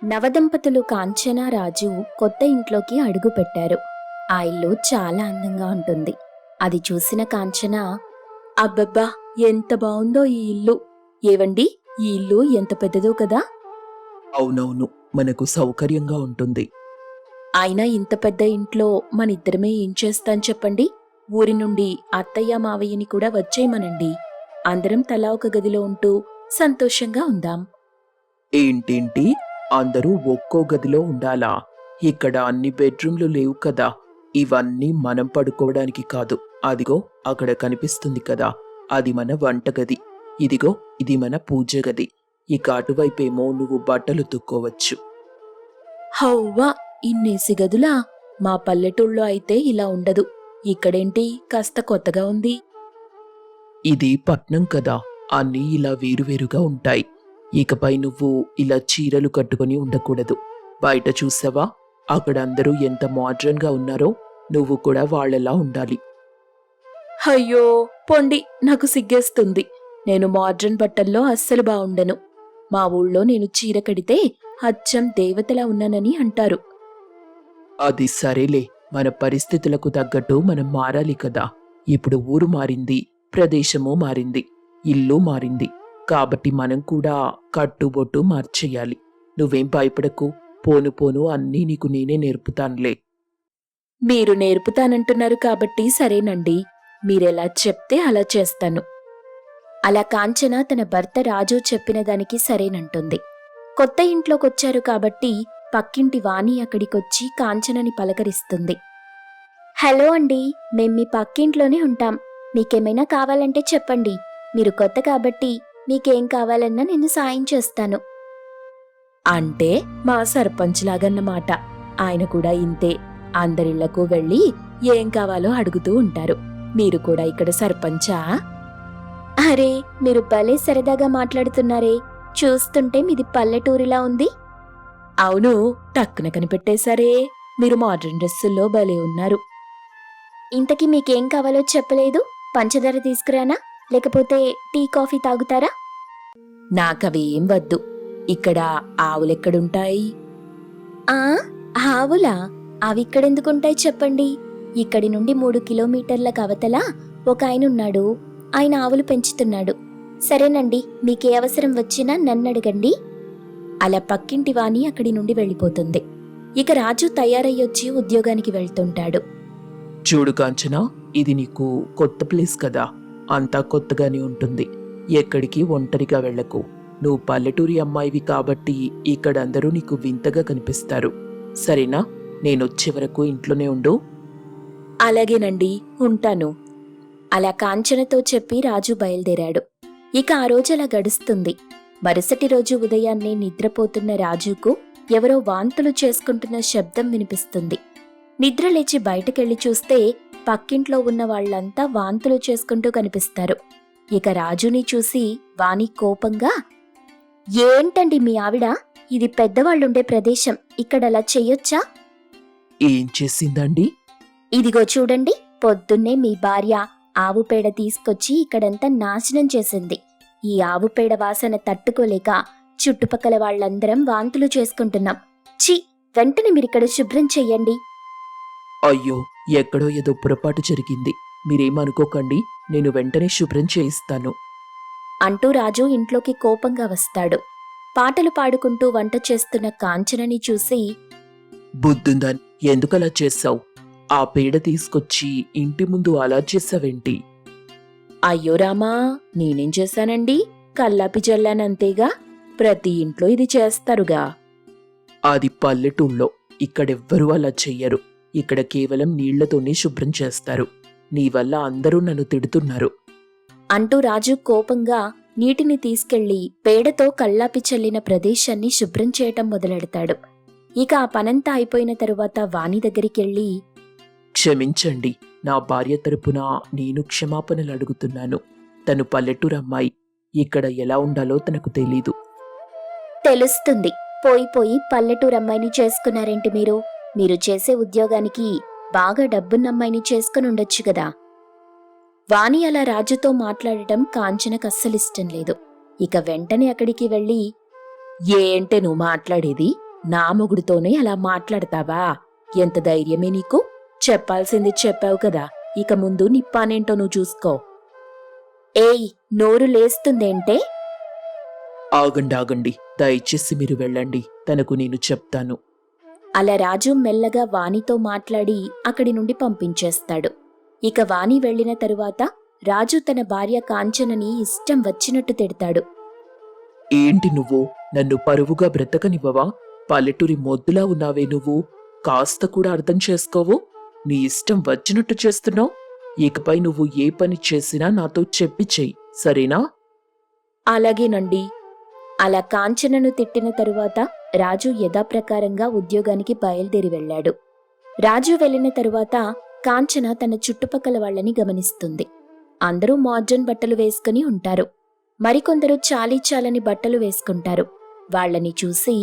నవదంపతులు కాంచన రాజు కొత్త ఇంట్లోకి అడుగుపెట్టారు. ఆ ఇల్లు చాలా అందంగా ఉంటుంది. అది చూసిన కాంచన, అబ్బబ్బా, ఎంత బావుందో ఈ ఇల్లు! ఏవండి, ఈ ఇల్లు ఎంత పెద్దదో కదా! అవునవును, మనకు సౌకర్యంగా ఉంటుంది. అయినా ఇంత పెద్ద ఇంట్లో మనిద్దరమే ఏం చేస్తాం చెప్పండి? ఊరి నుండి అత్తయ్య మావయ్యని కూడా వచ్చేయమనండి. అందరం తలా ఒక గదిలో ఉంటూ సంతోషంగా ఉందాం. ఏంటేంటి, అందరూ ఒక్కో గదిలో ఉండాలా? ఇక్కడ అన్ని బెడ్రూమ్లు లేవు కదా. ఇవన్నీ మనం పడుకోవడానికి కాదు. అదిగో అక్కడ కనిపిస్తుంది కదా, అది మన వంటగది. ఇదిగో ఇది మన పూజ గది. ఇక అటువైపేమో నువ్వు బట్టలు తుక్కోవచ్చు. హౌవా, ఇన్నేసి గదులా? మా పల్లెటూళ్ళలో అయితే ఇలా ఉండదు. ఇక్కడేంటి కాస్త కొత్తగా ఉంది. ఇది పట్నం కదా, అన్నీ ఇలా వేరువేరుగా ఉంటాయి. ఇకపై నువ్వు ఇలా చీరలు కట్టుకొని ఉండకూడదు. బయట చూసావా, అక్కడ అందరూ ఎంత మోడ్రన్గా ఉన్నారో, నువ్వు కూడా వాళ్ళలా ఉండాలి. అయ్యో పొండి, నాకు సిగ్గేస్తుంది. నేను మోడ్రన్ బట్టల్లో అస్సలు బావుండను. మా ఊళ్ళో నేను చీర కడితే అచ్చం దేవతలా ఉన్నానని అంటారు. అది సరేలే, మన పరిస్థితులకు తగ్గట్టు మనం మారాలి కదా. ఇప్పుడు ఊరు మారింది, ప్రదేశము మారింది, ఇల్లు మారింది. కాబట్టి మనం కూడా కట్టుబొట్టు మార్చేయాలి. నువ్వేం భయపడకు, పోను పోను అన్నీ నీకు నేనే నేర్పుతానులే. మీరు నేర్పుతానంటున్నారు కాబట్టి సరేనండి. మీరెలా చెప్తే అలా చేస్తాను. అలా కాంచన తన భర్త రాజు చెప్పిన దానికి సరేనంటుంది. కొత్త ఇంట్లోకొచ్చారు కాబట్టి పక్కింటి వాణి అక్కడికొచ్చి కాంచనని పలకరిస్తుంది. హలో అండి, మేం మీ పక్కింట్లోనే ఉంటాం. మీకేమైనా కావాలంటే చెప్పండి. మీరు కొత్త కాబట్టి మీకేం కావాలన్నా నేను సాయం చేస్తాను. అంటే మా సర్పంచ్ లాగన్నమాట. ఆయన కూడా ఇంతే. అందరిళ్లకు వెళ్ళి ఏం కావాలో అడుగుతూ ఉంటారు. మీరు కూడా ఇక్కడ సర్పంచా? అరే, మీరు భలే సరదాగా మాట్లాడుతున్నారే. చూస్తుంటే మీది పల్లెటూరిలా ఉంది. అవును, టక్కున కనిపెట్టేశారే. మీరు మోడ్రన్ డ్రెస్సుల్లో భలే ఉన్నారు. ఇంతకీ మీకేం కావాలో చెప్పలేదు. పంచదార తీసుకురానా, లేకపోతే టీ కాఫీ తాగుతారా? నాకవేం వద్దు. ఇక్కడ ఆవులెక్కడుంటాయి? ఆ, ఆవులా? అవిక్కడెందుకుంటాయి చెప్పండి. ఇక్కడి నుండి 3 కిలోమీటర్ల కవతల ఒక ఆయనున్నాడు. ఆయన ఆవులు పెంచుతున్నాడు. సరేనండి, మీకే అవసరం వచ్చినా నన్నడగండి. అలా పక్కింటి వాణి అక్కడి నుండి వెళ్ళిపోతుంది. ఇక రాజు తయారయ్యొచ్చి ఉద్యోగానికి వెళ్తుంటాడు. చూడు కాంచనా, ఇది నీకు కొత్త ప్లేస్ కదా, అంతా కొత్తగానే ఉంటుంది. ఎక్కడికి ఒంటరిగా వెళ్ళకు. నువ్వు పల్లెటూరి అమ్మాయివి కాబట్టి ఇక్కడ అందరూ నీకు వింతగా కనిపిస్తారు. సరేనా? నేనొచ్చే వరకు ఇంట్లోనే ఉండు. అలాగేనండి, ఉంటాను. అలా కాంచనతో చెప్పి రాజు బయలుదేరాడు. ఇక ఆ రోజు అలా గడుస్తుంది. మరుసటి రోజు ఉదయాన్నే నిద్రపోతున్న రాజుకు ఎవరో వాంతులు చేసుకుంటున్న శబ్దం వినిపిస్తుంది. నిద్రలేచి బయటకెళ్లి చూస్తే పక్కింట్లో ఉన్న వాళ్లంతా వాంతులు చేసుకుంటూ కనిపిస్తారు. ఇక రాజుని చూసి వాణి కోపంగా, ఏంటండి మీ ఆవిడ? ఇది పెద్దవాళ్లుండే ప్రదేశం, ఇక్కడలా చెయ్యొచ్చా? ఏం చేసిందండి? ఇదిగో చూడండి, పొద్దున్నే మీ భార్య ఆవు పేడ తీసుకొచ్చి ఇక్కడంతా నాశనం చేసింది. ఈ ఆవు పేడ వాసన తట్టుకోలేక చుట్టుపక్కల వాళ్లందరం వాంతులు చేసుకుంటున్నాం. ఛీ, వెంటనే మీరిక్కడ శుభ్రం చెయ్యండి. అయ్యో, ఎక్కడో ఏదో పొరపాటు జరిగింది. మీరేమనుకోకండి, నేను వెంటనే శుభ్రం చేయిస్తాను అంటూ రాజు ఇంట్లోకి కోపంగా వస్తాడు. పాటలు పాడుకుంటూ వంట చేస్తున్న కాంచనని చూసి, బుద్ధుందా, ఎందుకలా చేశావు? ఆ పేడ తీసుకొచ్చి ఇంటి ముందు అలా చేసావేంటి? అయ్యో రామా, నేనేం చేశానండి? కల్లాపి జల్లానంతేగా. ప్రతి ఇంట్లో ఇది చేస్తారుగా. అది పల్లెటూళ్ళలో, ఇక్కడెవ్వరూ అలా చెయ్యరు. ఇక్కడ కేవలం నీళ్లతోనే శుభ్రం చేస్తారు. నీ వల్ల అందరూ నన్ను తిడుతున్నారు అంటూ రాజు కోపంగా నీటిని తీసుకెళ్లి పేడతో కల్లాపి చల్లిన ప్రదేశాన్ని శుభ్రం చేయటం మొదలెడతాడు. ఇక ఆ పనంతా అయిపోయిన తరువాత వాణి దగ్గరికెళ్ళి, క్షమించండి, నా భార్య తరపున నేను క్షమాపణలు అడుగుతున్నాను. తను పల్లెటూరు అమ్మాయి. ఇక్కడ ఎలా ఉండాలో తనకు తెలీదు. తెలుస్తుంది. పోయి పోయి పల్లెటూరమ్మాయిని చేసుకున్నారేంటి మీరు? మీరు చేసే ఉద్యోగానికి బాగా డబ్బున్న అమ్మాయిని చేసుకుని ఉండొచ్చు గదా. వాణి అలా రాజుతో మాట్లాడటం కాంచనకస్సలిష్టం లేదు. ఇక వెంటనే అక్కడికి వెళ్ళి, ఏంటే నువ్వు మాట్లాడేది? నా మొగుడితోనే అలా మాట్లాడతావా? ఎంత ధైర్యమే నీకు? చెప్పాల్సింది చెప్పావు కదా, ఇక ముందు నీ పనేంటో నువ్వు చూసుకో. ఏయ్, నోరు లేస్తుందేంటే? ఆగండి దయచేసి మీరు వెళ్ళండి, తనకు నేను చెప్తాను. అలా రాజు మెల్లగా వాణితో మాట్లాడి అక్కడి నుండి పంపించేస్తాడు. ఇక వాణి వెళ్లిన తరువాత రాజు తన భార్య కాంచనని ఇష్టం వచ్చినట్టు తిడతాడు. ఏంటి నువ్వు నన్ను పరువుగా బ్రతకనివ్వవా? పల్లెటూరి మొద్దులా ఉన్నావే నువ్వు. కాస్త కూడా అర్థం చేసుకోవు. నీ ఇష్టం వచ్చినట్టు చేస్తున్నావు. ఇకపై నువ్వు ఏ పని చేసినా నాతో చెప్పి చెయ్యి, సరేనా? అలాగేనండి. అలా కాంచనను తిట్టిన తరువాత రాజు యథాప్రకారంగా ఉద్యోగానికి బయలుదేరి వెళ్లాడు. రాజు వెళ్లిన తరువాత కాంచన తన చుట్టుపక్కల వాళ్ళని గమనిస్తుంది. అందరూ మోడ్రన్ బట్టలు వేసుకుని ఉంటారు. మరికొందరు చాలీచాలని బట్టలు వేసుకుంటారు. వాళ్ళని చూసి,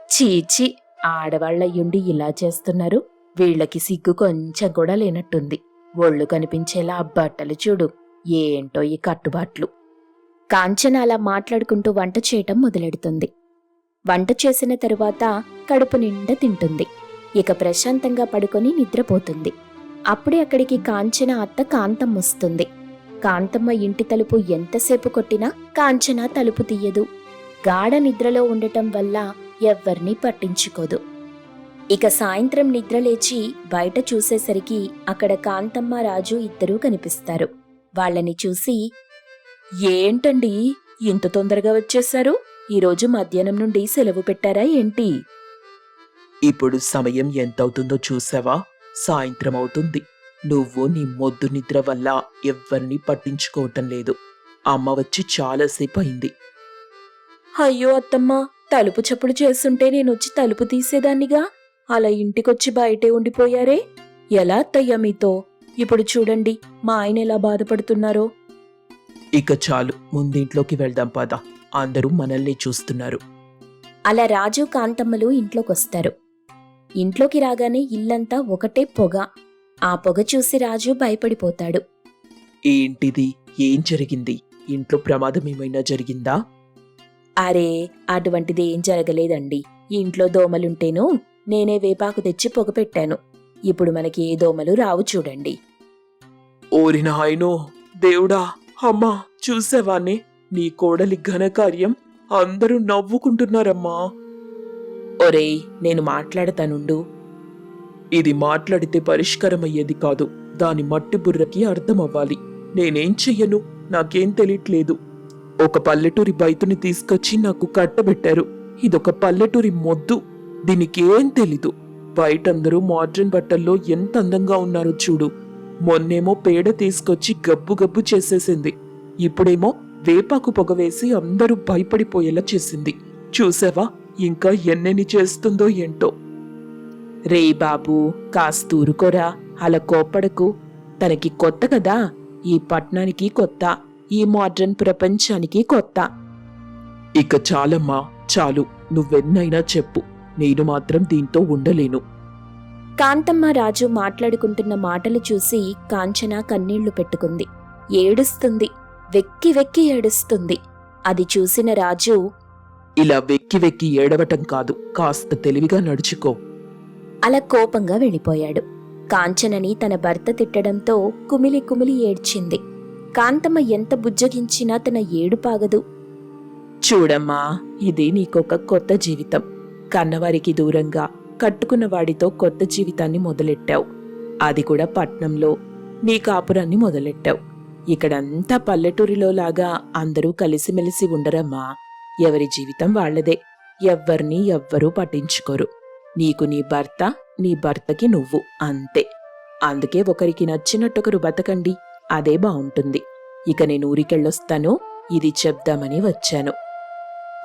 చీచి, ఆడవాళ్లయ్యుండి ఇలా చేస్తున్నారు, వీళ్లకి సిగ్గు కొంచెం కూడా లేనట్టుంది. ఒళ్ళు కనిపించేలా బట్టలు చూడు, ఏంటో ఈ కట్టుబాట్లు. కాంచన అలా మాట్లాడుకుంటూ వంట చేయటం మొదలెడుతుంది. వంట చేసిన తరువాత కడుపు నిండా తింటుంది. ఇక ప్రశాంతంగా పడుకొని నిద్రపోతుంది. అప్పుడే అక్కడికి కాంచన అత్త కాంతమ్మ వస్తుంది. కాంతమ్మ ఇంటి తలుపు ఎంతసేపు కొట్టినా కాంచన తలుపు తీయదు. గాఢ నిద్రలో ఉండటం వల్ల ఎవ్వర్నీ పట్టించుకోదు. ఇక సాయంత్రం నిద్రలేచి బయట చూసేసరికి అక్కడ కాంతమ్మ రాజు ఇద్దరూ కనిపిస్తారు. వాళ్ళని చూసి, ఏంటండి ఇంత తొందరగా వచ్చేశారు? ఈరోజు మధ్యాహ్నం నుండి సెలవు పెట్టారా ఏంటి? ఇప్పుడు సమయం ఎంతవుతుందో చూసావా? సాయంత్రం అవుతుంది. నువ్వు నీ మొద్దు నిద్ర వల్ల ఎవ్వరినీ పట్టించుకోవటం లేదు. అమ్మ వచ్చి చాలాసేపు అయింది. అయ్యో అత్తమ్మ, తలుపు చప్పుడు చేస్తుంటే నేనొచ్చి తలుపు తీసేదాన్నిగా. అలా ఇంటికొచ్చి బయటే ఉండిపోయారే. ఎలా అత్తయ్యా మీతో? ఇప్పుడు చూడండి మా ఆయన ఎలా బాధపడుతున్నారో. ఇక చాలు, ముందింట్లోకి వెళ్దాం పద. అందరూ మనల్ని చూస్తున్నారు. అలా రాజు కాంతమ్మలు ఇంట్లోకొస్తారు. ఇంట్లోకి రాగానే ఇల్లంతా ఒకటే పొగ. ఆ పొగ చూసి రాజు భయపడిపోతాడు. ఏంటిది? ఏం జరిగింది? ఇంట్లో ప్రమాదం ఏమైనా జరిగిందా? అరే, అటువంటిది ఏం జరగలేదండి. ఇంట్లో దోమలుంటేనూ నేనే వేపాకు తెచ్చి పొగ పెట్టాను. ఇప్పుడు మనకి ఏ దోమలు రావు చూడండి. ఓరి నాయనో, దేవుడా! అమ్మా, చూసావానే నీ కోడలి ఘనకార్యం? అందరూ నవ్వుకుంటున్నారమ్మా. ఒరేయ్, నేను మాట్లాడతానుండు. ఇది మాట్లాడితే పరిష్కారమయ్యేది కాదు. దాని మట్టి బుర్రకి అర్థమవ్వాలి. నేనేం చెయ్యను, నాకేం తెలియట్లేదు. ఒక పల్లెటూరి బైతుని తీసుకొచ్చి నాకు కట్టబెట్టారు. ఇదొక పల్లెటూరి మొద్దు, దీనికేం తెలీదు. బయటందరూ మోడ్రన్ బట్టల్లో ఎంత అందంగా ఉన్నారో చూడు. మొన్నేమో పేడ తీసుకొచ్చి గబ్బు గబ్బు చేసేసింది. ఇప్పుడేమో వేపాకు పొగ వేసి అందరూ భయపడిపోయేలా చేసింది. చూసావా, ఇంకా ఎన్నెన్ని చేస్తుందో ఏంటో. రే బాబూ, కాస్తూరుకోరా, అలా కోప్పడకు. తనకి కొత్త కదా, ఈ పట్నానికి కొత్త, ఈ మోడ్రన్ ప్రపంచానికి కొత్త. ఇక చాలమ్మా, చాలు. నువ్వెన్నైనా చెప్పు, నేను మాత్రం దీంతో ఉండలేను. కాంతమ్మ రాజు మాట్లాడుకుంటున్న మాటలు చూసి కాంచన కన్నీళ్లు పెట్టుకుంది. ఏడుస్తుంది, వెక్కి వెక్కి ఏడుస్తుంది. అది చూసిన రాజు, ఇలా వెక్కి వెక్కి ఏడవటం కాదు, కాస్త తెలివిగా నడుచుకో. అలా కోపంగా వెళ్ళిపోయాడు. కాంచనని తన భర్త తిట్టడంతో కుమిలి కుమిలి ఏడ్చింది. కాంతమ్మ ఎంత బుజ్జగించినా తన ఏడుపాగదు. చూడమ్మా, ఇది నీకొక కొత్త జీవితం. కన్నవారికి దూరంగా కట్టుకున్న వాడితో కొత్త జీవితాన్ని మొదలెట్టావు. అది కూడా పట్నంలో నీ కాపురాన్ని మొదలెట్టావు. ఇక్కడంతా పల్లెటూరిలో లాగా అందరూ కలిసిమెలిసి ఉండరమ్మా. ఎవరి జీవితం వాళ్లదే. ఎవ్వర్నీ ఎవ్వరూ పట్టించుకోరు. నీకు నీ భర్త, నీ భర్తకి నువ్వు, అంతే. అందుకే ఒకరికి నచ్చినట్టొకరు బతకండి, అదే బావుంటుంది. ఇక నేను ఊరికెళ్ళొస్తాను, ఇది చెప్దామని వచ్చాను.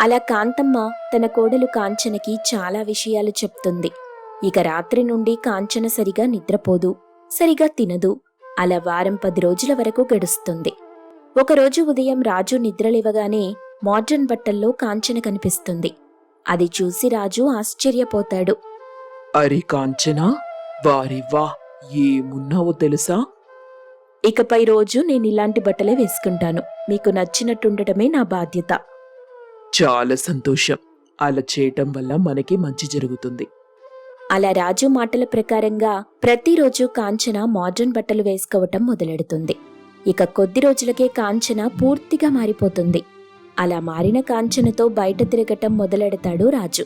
అలా కాంతమ్మ తన కోడలు కాంచనకి చాలా విషయాలు చెప్తుంది. ఇక రాత్రి నుండి కాంచన సరిగా నిద్రపోదు, సరిగా తినదు. అలా వారం 10 రోజుల వరకు గడుస్తుంది. ఒకరోజు ఉదయం రాజు నిద్రలేవగానే మోడ్రన్ బట్టల్లో కాంచన కనిపిస్తుంది. అది చూసి రాజు ఆశ్చర్యపోతాడు. అరే కాంచనా, వారివా, ఏమున్నావో తెలుసా? ఇకపై రోజు నేనిలాంటి బట్టలే వేసుకుంటాను. మీకు నచ్చినట్టుండటమే నా బాధ్యత. చాలా సంతోషం. అలా చేయటం వల్ల మనకి మంచి జరుగుతుంది. అలా రాజు మాటల ప్రకారంగా ప్రతిరోజు కాంచన మోడ్రన్ బట్టలు వేసుకోవటం మొదలెడుతుంది. ఇక కొద్ది రోజులకే కాంచన పూర్తిగా మారిపోతుంది. అలా మారిన కాంచనతో బయట తిరగటం మొదలెడతాడు రాజు.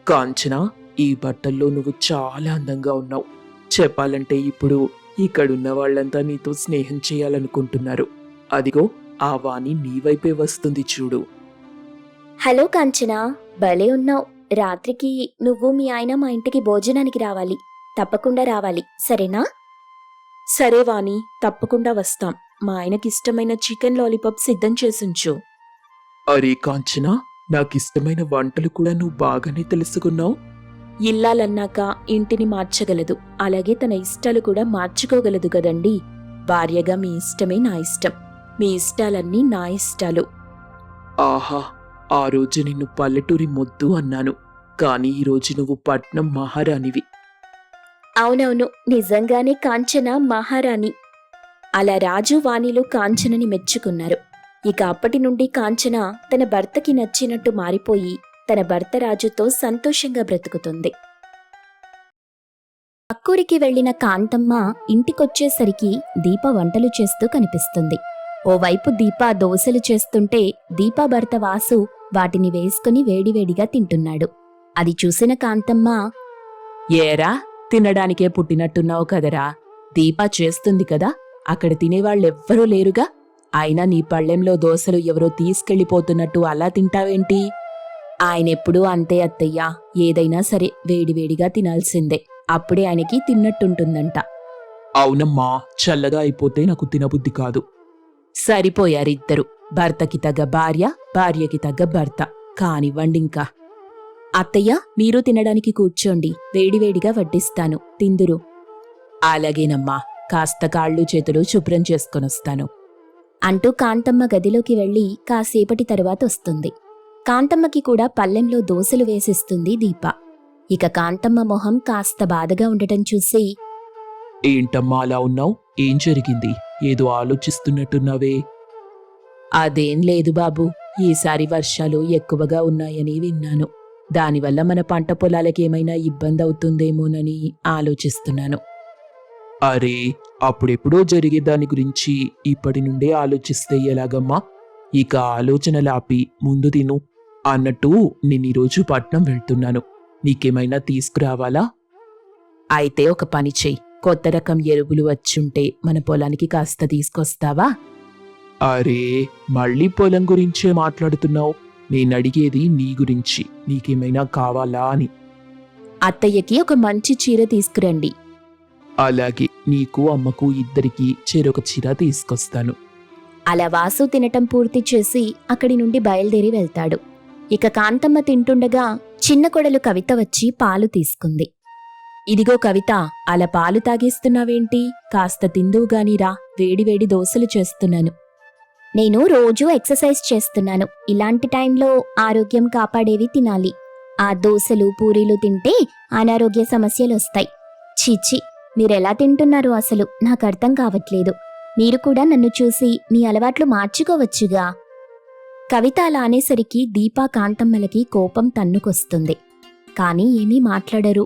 కాంచన, ఈ బట్టల్లో నువ్వు చాలా అందంగా ఉన్నావు. చెప్పాలంటే ఇప్పుడు ఇక్కడున్న వాళ్ళంతా నీతో స్నేహం చేయాలనుకుంటున్నారు. అదిగో ఆ వాణి నీ వైపే వస్తుంది చూడు. హలో కాంచన, భలే ఉన్నావు. రాత్రికి నువ్వు మీ ఆయన మా ఇంటికి భోజనానికి రావాలి. తప్పకుండా రావాలి, సరేనా? సరే వాణి, తప్పకుండా వస్తాం. మా ఆయనకిష్టమైన చికెన్ లాలీపాప్ సిద్ధం చేసుంచు. అరే కాంచన, నాకిష్టమైన వంటలు కూడా నువ్వు బాగానే తెలుసుకున్నావు. ఇల్లాలన్నాక ఇంటిని మార్చగలదు, అలాగే తన ఇష్టాలు కూడా మార్చుకోగలదు కదండి. భార్యగా మీ ఇష్టమే నా ఇష్టం, మీ ఇష్టాలన్నీ నా ఇష్టాలు. ఆహా, ఆ రోజు నిన్ను పల్లెటూరి మొద్దు అన్నాను, కానీ ఈరోజు నువ్వు పట్నం మహారాణివి. అవునవును, నిజంగానే కాంచన మహారాణి. అలా రాజు వాణిలు కాంచనని మెచ్చుకున్నారు. ఇక అప్పటి నుండి కాంచన తన భర్తకి నచ్చినట్టు మారిపోయి తన భర్త రాజుతో సంతోషంగా బ్రతుకుతుంది. పక్కూరికి వెళ్లిన కాంతమ్మ ఇంటికొచ్చేసరికి దీప వంటలు చేస్తూ కనిపిస్తుంది. ఓవైపు దీప దోశలు చేస్తుంటే దీప భర్త వాసు వాటిని వేసుకుని వేడివేడిగా తింటున్నాడు. అది చూసిన కాంతమ్మ, ఏరా, తినడానికే పుట్టినట్టున్నావు కదరా. దీప చేస్తుంది కదా, అక్కడ తినేవాళ్ళెవ్వరూ లేరుగా. అయినా నీ పళ్ళెంలో దోశలు ఎవరో తీసుకెళ్ళిపోతున్నట్టు అలా తింటావేంటి? ఆయనెప్పుడూ అంతే అత్తయ్యా, ఏదైనా సరే వేడివేడిగా తినాల్సిందే, అప్పుడే ఆయనకి తిన్నట్టుంటుందంట. అవునమ్మా, చల్లగా అయిపోతే నాకు తినబుద్ధి కాదు. సరిపోయారిద్దరు. భర్తకి తగ్గ భార్య, భార్యకి తగ్గ భర్త. కానివ్వండింకా. అత్తయ్య, మీరు తినడానికి కూర్చోండి, వేడివేడిగా వడ్డిస్తాను, తిందురు. అలాగేనమ్మా, కాస్త కాళ్ళు చేతులు శుభ్రం చేసుకొనొస్తాను అంటూ కాంతమ్మ గదిలోకి వెళ్లి కాసేపటి తరువాత వస్తుంది. కాంతమ్మకి కూడా పల్లెంలో దోశలు వేసిస్తుంది దీప. ఇక కాంతమ్మ మొహం కాస్త బాధగా ఉండటం చూసి, ఏంటమ్మా అలా ఉన్నావు? ఏం జరిగింది? ఏదో ఆలోచిస్తున్నట్టున్నావే. అదేం లేదు బాబు, ఈసారి వర్షాలు ఎక్కువగా ఉన్నాయని విన్నాను. దానివల్ల మన పంట పొలాలకేమైనా ఇబ్బంది అవుతుందేమోనని ఆలోచిస్తున్నాను. అరే, అప్పుడెప్పుడో జరిగే దాని గురించి ఇప్పటి నుండే ఆలోచిస్తే ఎలాగమ్మా? ఇక ఆలోచనలాపి ముందు తిను. అన్నట్టు నేనీరోజు పట్నం వెళ్తున్నాను, నీకేమైనా తీసుకురావాలా? అయితే ఒక పని చెయ్యి, కొత్త రకం ఎరువులు వచ్చుంటే మన పొలానికి కాస్త తీసుకొస్తావా? అరే, మళ్ళీ పొలం గురించే మాట్లాడుతున్నావు. నేనడిగేది నీ గురించి, నీకేమైనా కావాలా అని. అత్తయ్యకి ఒక మంచి చీర తీసుకురండి. అలాగే, నీకు అమ్మకు ఇద్దరికి చెరొక చీర తీసుకొస్తాను. అలా వాసు తినటం పూర్తి చేసి అక్కడి నుండి బయలుదేరి వెళ్తాడు. ఇక కాంతమ్మ తింటుండగా చిన్న కొడలు కవిత వచ్చి పాలు తీసుకుంది. ఇదిగో కవిత, అలా పాలు తాగేస్తున్నావేంటి? కాస్త తిందువుగానిరా, వేడివేడి దోశలు చేస్తున్నాను. నేను రోజూ ఎక్సర్సైజ్ చేస్తున్నాను, ఇలాంటి టైంలో ఆరోగ్యం కాపాడేవి తినాలి. ఆ దోశలు పూరీలు తింటే అనారోగ్య సమస్యలొస్తాయి. చీచి, మీరెలా తింటున్నారు అసలు నాకు అర్థం కావట్లేదు. మీరు కూడా నన్ను చూసి మీ అలవాట్లు మార్చుకోవచ్చుగా. కవిత అలా అనేసరికి దీపా కాంతమ్మలకి కోపం తన్నుకొస్తుంది. కానీ ఏమీ మాట్లాడరు.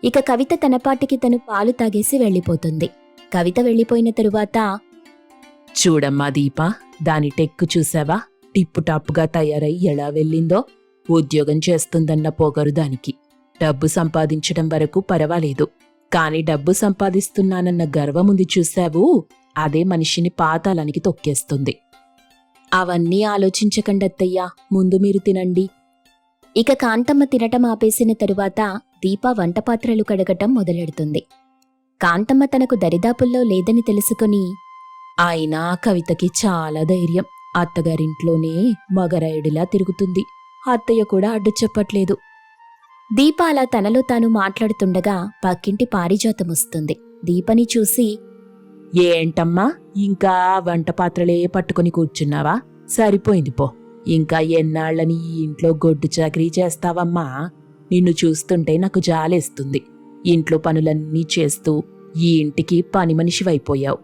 ఇక కవిత తనపాటికి తను పాలు తాగేసి వెళ్ళిపోతుంది. కవిత వెళ్ళిపోయిన తరువాత, చూడమ్మా దీపా, దాని టెక్కు చూసావా? టిప్పుటాప్పుగా తయారై ఎలా వెళ్ళిందో. ఉద్యోగం చేస్తుందన్న పొగరు దానికి. డబ్బు సంపాదించడం వరకు పర్వాలేదు, కాని డబ్బు సంపాదిస్తున్నానన్న గర్వముంది చూశావు, అదే మనిషిని పాతాళానికి తొక్కేస్తుంది. అవన్నీ ఆలోచించకండత్తయ్యా, ముందు మీరు తినండి. ఇక కాంతమ్మ తినటం ఆపేసిన తరువాత దీప వంటపాత్రలు కడగటం మొదలెడుతుంది. కాంతమ్మ తనకు దరిదాపుల్లో లేదని తెలుసుకుని, అయినా కవితకి చాలా ధైర్యం. అత్తగారింట్లోనే మగరాయుడిలా తిరుగుతుంది. అత్తయ్య కూడా అడ్డు చెప్పట్లేదు. దీప అలా తనలో తాను మాట్లాడుతుండగా పక్కింటి పారిజాతం వస్తుంది. దీపని చూసి, ఏంటమ్మా, ఇంకా వంట పాత్రలే పట్టుకుని కూర్చున్నావా? సరిపోయింది పో. ఇంకా ఎన్నాళ్ళని ఈ ఇంట్లో గొడ్డు చాకరీ చేస్తావమ్మా? నిన్ను చూస్తుంటే నాకు జాలేస్తుంది. ఇంట్లో పనులన్నీ చేస్తూ ఈ ఇంటికి పని మనిషివైపోయావు.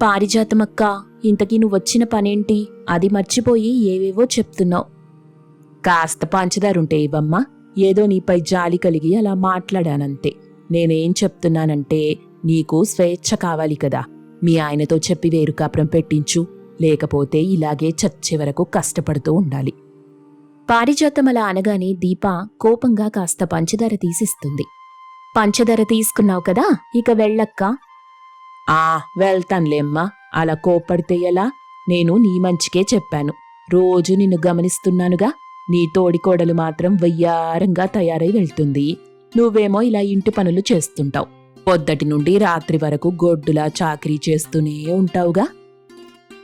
పారిజాతమక్క, ఇంతకీ నువ్వొచ్చిన పనేంటి? అది మర్చిపోయి ఏవేవో చెప్తున్నావు. కాస్త పంచదారుంటే ఇవ్వమ్మా. ఏదో నీపై జాలి కలిగి అలా మాట్లాడానంతే. నేనేం చెప్తున్నానంటే నీకు స్వేచ్ఛ కావాలి కదా. మీ ఆయనతో చెప్పి వేరు కాపురం పెట్టించు. లేకపోతే ఇలాగే చచ్చే వరకు కష్టపడుతూ ఉండాలి. పారిజాతం అలా అనగానే దీప కోపంగా కాస్త పంచదార తీసిస్తుంది. పంచదార తీసుకున్నావు కదా, ఇక వెళ్ళక్కా. వెళ్తాన్లేమ్మా. అలా కోప్పడితే ఎలా? నేను నీ మంచికే చెప్పాను. రోజు నిన్ను గమనిస్తున్నానుగా. నీ తోడికోడలు మాత్రం వయ్యారంగా తయారై వెళ్తుంది. నువ్వేమో ఇలా ఇంటి పనులు చేస్తుంటావు. పొద్దటి నుండి రాత్రి వరకు గొడ్డులా చాకరీ చేస్తూనే ఉంటావుగా.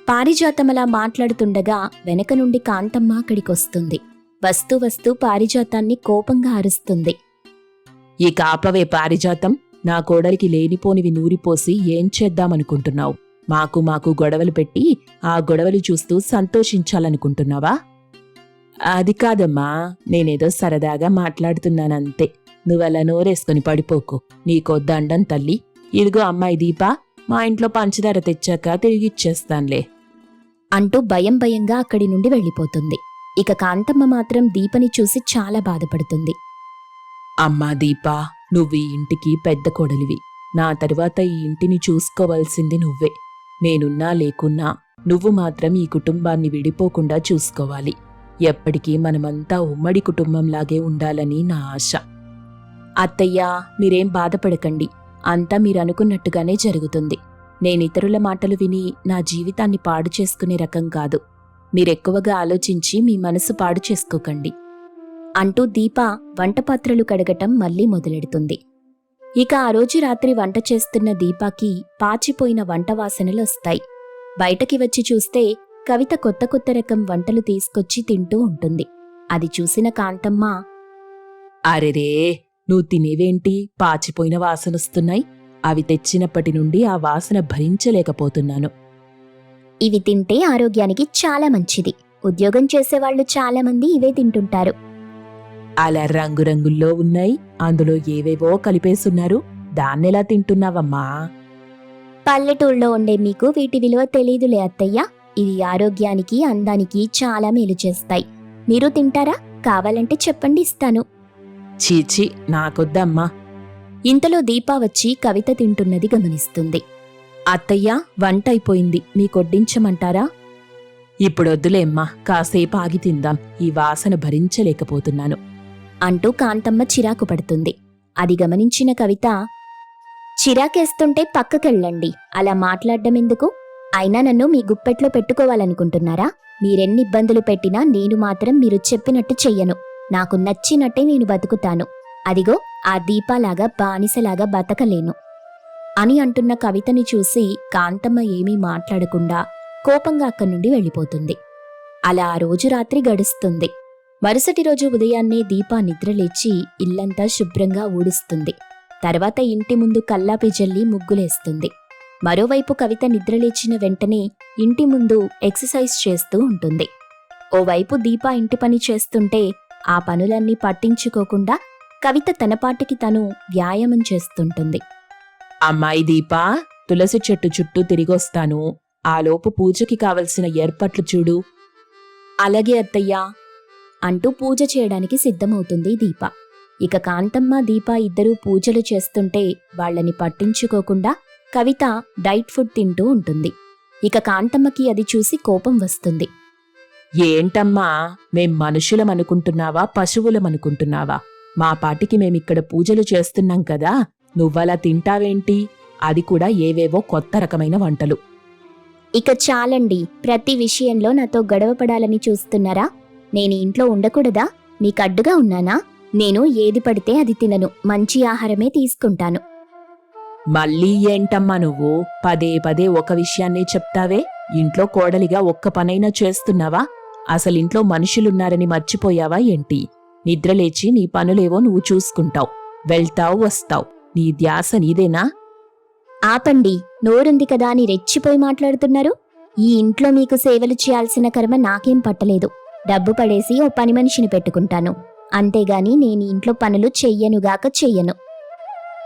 పారిజాతమలా మాట్లాడుతుండగా వెనక నుండి కాంతమ్మ అక్కడికొస్తుంది. వస్తూ వస్తూ పారిజాతాన్ని కోపంగా అరుస్తుంది. ఈ కాపవే పారిజాతం. నా కోడలికి లేనిపోనివి నూరిపోసి ఏం చేద్దామనుకుంటున్నావు? మాకు గొడవలు పెట్టి ఆ గొడవలు చూస్తూ సంతోషించాలనుకుంటున్నావా? అది కాదమ్మా, నేనేదో సరదాగా మాట్లాడుతున్నానంతే. నువ్వలా నోరేసుకుని పడిపోకు. నీకో దండం తల్లి. ఇదిగో అమ్మాయి దీపా, మా ఇంట్లో పంచదార తెచ్చాక తిరిగిచ్చేస్తాన్లే అంటూ భయంగా అక్కడి నుండి వెళ్ళిపోతుంది. ఇక కాంతమ్మ మాత్రం దీపని చూసి చాలా బాధపడుతుంది. అమ్మా దీపా, నువ్వు ఈ ఇంటికి పెద్ద కోడలివి. నా తరువాత ఈ ఇంటిని చూసుకోవాల్సింది నువ్వే. నేనున్నా లేకున్నా నువ్వు మాత్రం ఈ కుటుంబాన్ని విడిపోకుండా చూసుకోవాలి. ఎప్పటికీ మనమంతా ఉమ్మడి కుటుంబంలాగే ఉండాలని నా ఆశ. అత్తయ్యా, మీరేం బాధపడకండి. అంతా మీరనుకున్నట్టుగానే జరుగుతుంది. నేనితరుల మాటలు విని నా జీవితాన్ని పాడు చేసుకునే రకం కాదు. మీరెక్కువగా ఆలోచించి మీ మనసు పాడు చేసుకోకండి అంటూ దీప వంటపాత్రలు కడగటం మళ్ళీ మొదలెడుతుంది. ఇక ఆ రోజు రాత్రి వంట చేస్తున్న దీపాకి పాచిపోయిన వంట వాసనలొస్తాయి. బయటకి వచ్చి చూస్తే కవిత కొత్త రకం వంటలు తీసుకొచ్చి తింటూ ఉంటుంది. అది చూసిన కాంతమ్మ, అరెరే, నువ్వు తినేవేంటి? పాచిపోయిన వాసనొస్తున్నాయి. అవి తెచ్చినప్పటి నుండి ఆ వాసన భరించలేకపోతున్నాను. ఇవి తింటే ఆరోగ్యానికి చాలా మంచిది. ఉద్యోగం చేసేవాళ్లు చాలా మంది ఇవే తింటుంటారు. అలా రంగురంగుల్లో ఉన్నాయి. అందులో ఏవేవో కలిపేసున్నారు. దాన్నెలా తింటున్నావమ్మా? పల్లెటూళ్ళలో ఉండే మీకు వీటి విలువ తెలీదులే అత్తయ్య. ఇవి ఆరోగ్యానికి అందానికి చాలా మేలు చేస్తాయి. మీరు తింటారా? కావాలంటే చెప్పండి, ఇస్తాను. చీచి, నాకొద్దమ్మా. ఇంతలో దీపా వచ్చి కవిత తింటున్నది గమనిస్తుంది. అత్తయ్య, వంట అయిపోయింది, మీకొడ్డించమంటారా? ఇప్పుడొద్దులేమ్మా, కాసేపు ఆగి తిందాం. ఈ వాసన భరించలేకపోతున్నాను అంటూ కాంతమ్మ చిరాకు పడుతుంది. అది గమనించిన కవిత, చిరాకేస్తుంటే పక్కకెళ్ళండి. అలా మాట్లాడ్డమెందుకు? అయినా నన్ను మీ గుప్పెట్లో పెట్టుకోవాలనుకుంటున్నారా? మీరెన్ని ఇబ్బందులు పెట్టినా నేను మాత్రం మీరు చెప్పినట్టు చెయ్యను. నాకు నచ్చినట్టే నేను బతుకుతాను. అదిగో ఆ దీపాలాగా బానిసలాగా బతకలేను అని అంటున్న కవితని చూసి కాంతమ్మ ఏమీ మాట్లాడకుండా కోపంగా అక్కడి నుండి వెళ్ళిపోతుంది. అలా ఆ రోజు రాత్రి గడుస్తుంది. మరుసటి రోజు ఉదయాన్నే దీపా నిద్రలేచి ఇల్లంతా శుభ్రంగా ఊడుస్తుంది. తర్వాత ఇంటి ముందు కల్లాపి జల్లి ముగ్గులేస్తుంది. మరోవైపు కవిత నిద్రలేచిన వెంటనే ఇంటి ముందు ఎక్సర్సైజ్ చేస్తూ ఉంటుంది. ఓవైపు దీపా ఇంటి పని చేస్తుంటే ఆ పనులన్నీ పట్టించుకోకుండా కవిత తనపాటికి తను వ్యాయామం చేస్తుంటుంది. అమ్మాయి దీపా, తులసి చెట్టు చుట్టూ తిరిగొస్తాను. ఆలోపు పూజకి కావలసిన ఏర్పాట్లు చూడు. అలాగే అత్తయ్యా అంటూ పూజ చేయడానికి సిద్ధమవుతుంది దీప. ఇక కాంతమ్మ దీప ఇద్దరూ పూజలు చేస్తుంటే వాళ్లని పట్టించుకోకుండా కవిత డైట్ ఫుడ్ తింటూ ఉంటుంది. ఇక కాంతమ్మకి అది చూసి కోపం వస్తుంది. ఏంటమ్మా, మేం మనుషులమనుకుంటున్నావా, పశువులమనుకుంటున్నావా? మా పాటికి మేమిక్కడ పూజలు చేస్తున్నాం కదా, నువ్వలా తింటావేంటి? అది కూడా ఏవేవో కొత్త రకమైన వంటలు. ఇక చాలండి, ప్రతి విషయంలో నాతో గొడవపడాలని చూస్తున్నారా? నేను ఇంట్లో ఉండకూడదా? మీకడ్డుగా ఉన్నానా? నేను ఏది పడితే అది తినను, మంచి ఆహారమే తీసుకుంటాను. మళ్ళీ ఏంటమ్మా నువ్వు పదే పదే ఒక విషయాన్నే చెప్తావే? ఇంట్లో కోడలిగా ఒక్క పనైనా చేస్తున్నావా? అసలింట్లో మనుషులున్నారని మర్చిపోయావా ఏంటి? నిద్రలేచి నీ పనులేవో నువ్వు చూసుకుంటావు, వెళ్తావు వస్తావు. నీ ధ్యాస నీదేనా? ఆపండి, నోరుంది కదా అని రెచ్చిపోయి మాట్లాడుతున్నారు. ఈ ఇంట్లో మీకు సేవలు చేయాల్సిన కర్మ నాకేం పట్టలేదు. డబ్బు పడేసి ఓ పని మనిషిని పెట్టుకుంటాను, అంతేగాని నేను ఇంట్లో పనులు చెయ్యను.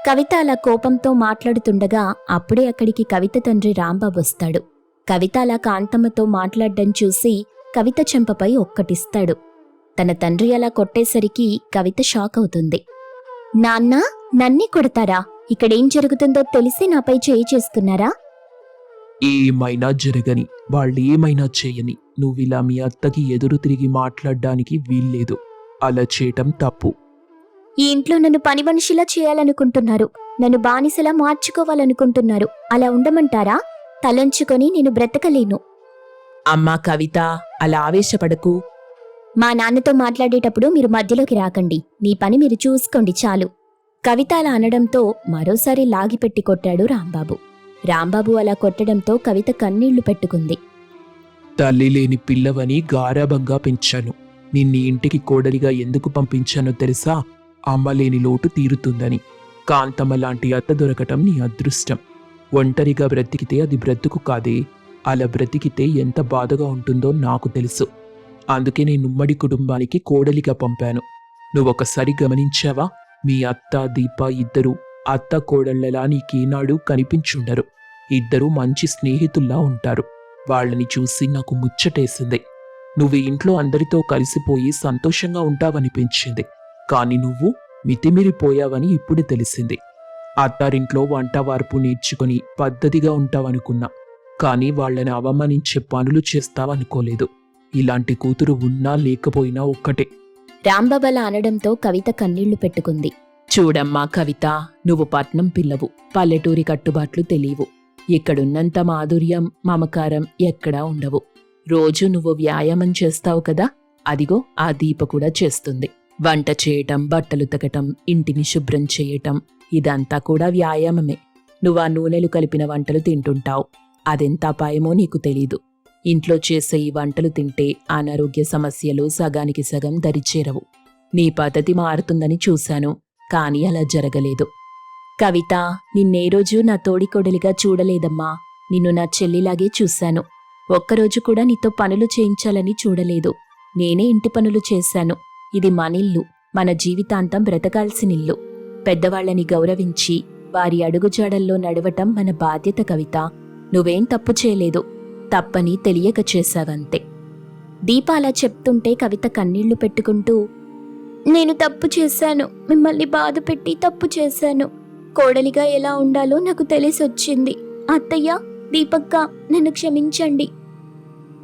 కవిత అలా కోపంతో మాట్లాడుతుండగా అప్పుడే అక్కడికి కవిత తండ్రి రాంబాబు వస్తాడు. కవిత అలా కాంతమ్మతో మాట్లాడ్డం చూసి కవిత చెంపపై ఒక్కటిస్తాడు. తన తండ్రి అలా కొట్టేసరికి కవిత షాక్ అవుతుంది. నాన్న, నన్నే కొడతారా? ఇక్కడేం జరుగుతుందో తెలిసి నాపై చేయి చేస్తున్నారా? ఏమైనా జరగని, వాళ్ళేమైనా చేయని, నువ్విలా మీ అత్తకి ఎదురు తిరిగి మాట్లాడడానికి వీల్లేదు. అలా చేయటం తప్పు. ఈ ఇంట్లో నన్ను పని మనిషిలా చేయాలనుకుంటున్నారు. నన్ను బానిసలా మార్చుకోవాలనుకుంటున్నారు. అలా ఉండమంటారా? తలంచుకొని నేను బ్రతకలేను. అమ్మా కవిత, అలా ఆవేశపడకు. మా నాన్నతో మాట్లాడేటప్పుడు మీరు మధ్యలోకి రాకండి. మీ పని మీరు చూసుకోండి చాలు. కవిత అలా అనడంతో మరోసారి లాగిపెట్టి కొట్టాడు రాంబాబు. రాంబాబు అలా కొట్టడంతో కవిత కన్నీళ్లు పెట్టుకుంది. తల్లి లేని పిల్లవని గారాబంగా పెంచాను. నిన్ని ఇంటికి కోడలిగా ఎందుకు పంపించానో తెలుసా? అమ్మ లేని లోటు తీరుతుందని. కాంతమ్మ లాంటి అత్త దొరకటం నీ అదృష్టం. ఒంటరిగా బ్రతికితే అది బ్రతుకు కాదే. అలా బ్రతికితే ఎంత బాధగా ఉంటుందో నాకు తెలుసు. అందుకే నేను ఉమ్మడి కుటుంబానికి కోడలిగా పంపాను. నువ్వొకసారి గమనించావా? మీ అత్త దీప ఇద్దరు అత్త కోడళ్లలా నీకేనాడు కనిపించుండరు. ఇద్దరూ మంచి స్నేహితుల్లా ఉంటారు. వాళ్ళని చూసి నాకు ముచ్చటేసింది. నువ్వు ఇంట్లో అందరితో కలిసిపోయి సంతోషంగా ఉంటావనిపించింది. కాని నువ్వు మితిమిరిపోయావని ఇప్పుడు తెలిసింది. అత్తారింట్లో వంట వార్పు నేర్చుకుని పద్ధతిగా ఉంటావనుకున్నా. కానీ వాళ్ళని అవమానించే పనులు చేస్తావనుకోలేదు. ఇలాంటి కూతురు ఉన్నా లేకపోయినా ఒక్కటే. రాంబాబు అలా అనడంతో కవిత కన్నీళ్లు పెట్టుకుంది. చూడమ్మా కవిత, నువ్వు పట్నం పిల్లవు. పల్లెటూరి కట్టుబాట్లు తెలియవు. ఇక్కడున్నంత మాధుర్యం, మమకారం ఎక్కడా ఉండవు. రోజు నువ్వు వ్యాయామం చేస్తావు కదా, అదిగో ఆ దీప కూడా చేస్తుంది. వంట చేయటం, బట్టలు ఉతకటం, ఇంటిని శుభ్రం చేయటం, ఇదంతా కూడా వ్యాయామమే. నువ్వు ఆ నూనెలు కలిపిన వంటలు తింటుంటావు. అదెంత అపాయమో నీకు తెలీదు. ఇంట్లో చేసే ఈ వంటలు తింటే అనారోగ్య సమస్యలు సగానికి సగం దరిచేరవు. నీ పద్ధతి మారుతుందని చూశాను, కానీ అలా జరగలేదు. కవిత, నిన్నే రోజు నా తోడికోడలిగా చూడలేదమ్మా. నిన్ను నా చెల్లిలాగే చూశాను. ఒక్కరోజు కూడా నీతో పనులు చేయించాలని చూడలేదు. నేనే ఇంటి పనులు చేశాను. ఇది మనిల్లు, మన జీవితాంతం బ్రతకాల్సినిల్లు. పెద్దవాళ్లని గౌరవించి వారి అడుగుజాడల్లో నడవటం మన బాధ్యత కవిత. నువ్వేం తప్పు చేయలేదు. తప్పని తెలియక చేశావంతే. దీప అలా చెప్తుంటే కవిత కన్నీళ్లు పెట్టుకుంటూ, నేను తప్పు చేశాను. మిమ్మల్ని బాధ పెట్టి తప్పు చేశాను. కోడలిగా ఎలా ఉండాలో నాకు తెలిసొచ్చింది. అత్తయ్య, దీపక్క, నన్ను క్షమించండి.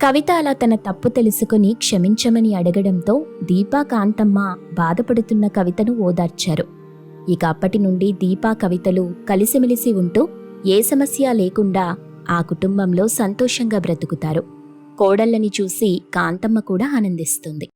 కవిత అలా తన తప్పు తెలుసుకుని క్షమించమని అడగడంతో దీపా, కాంతమ్మ బాధపడుతున్న కవితను ఓదార్చారు. ఇక అప్పటి నుండి దీపా, కవితలు కలిసిమెలిసి ఉంటూ ఏ సమస్య లేకుండా ఆ కుటుంబంలో సంతోషంగా బ్రతుకుతారు. కోడళ్ళని చూసి కాంతమ్మ కూడా ఆనందిస్తుంది.